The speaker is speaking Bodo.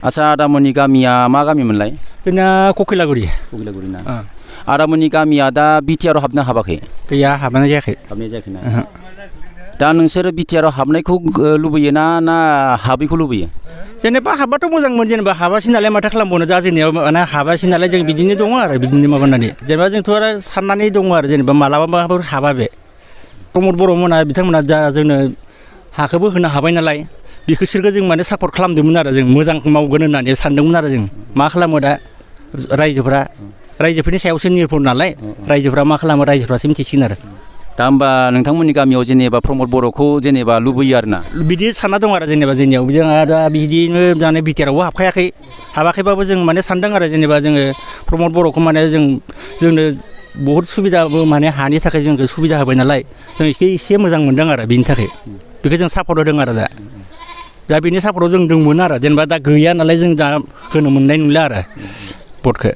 आच्छा आदामोननि गामिया मा गामिमोनलाय? जोंना ककिलागुरि ना आदामोननि गामिया दा बिटिआरआव हाबनो हाबाखै? गैया हाबनाय जायाखै। हाबनाय जायाखै ना? दा नोंसोरो बिटिआरआव हाबनायखौ लुबैयो ना हाबैखौ लुबैयो? जेनेबा हाबबाथ' मोजांमोन जेनेबा हाबासै नालाय माथो खालामबावनो दा जोंनियाव माने हाबासै नालाय जों बिदिनो दङ आरो बिदिनो माबानानै जेनेबा जोंथ' आरो साननानै दङ आरो जेनेबा मालाबाफोर हाबा बे प्रमद बर'मोना बिथांमोना जा जोंनो हाखौबो होनो हाबाय नालाय बिसोरखौ जों माने सापर्ट खालामदोंमोन आरो जों मोजां मावगोन होननानै सानदोंमोन आरो जों मा खालामो दा रायजोफोरनि सायावसो निर्भर नालाय रायजोफ्रा मा खालामो रायजोफ्रासो मिथिसिगोन आरो दा होमबा नोंथांमोननि गामियाव जेनेबा प्रमद बर'खौ जेनेबा लुबैयो आरो ना? बिदि सानना दं आरो जेनेबा जोंनियाव जोंहा दा बिदिनो जाने बिटिआरआवबो हाबाखैबाबो जों माने सानदों आरो जेनेबा जोङो प्रमद बर'खौ माने जोंनो बहुद सुबिदाबो माने हानि थाखाय जोंखौ सुबिदा होबाय नालाय जों एसे मोजां मोनदों आरो बेनि थाखाय बेखौ जों सापर्ट होदों आरो दा बेनि सापर्टआव जों दंमोन आरो जेनेबा दा गैया नालाय जों दा होनो मोननाय नंला आरो भटखौ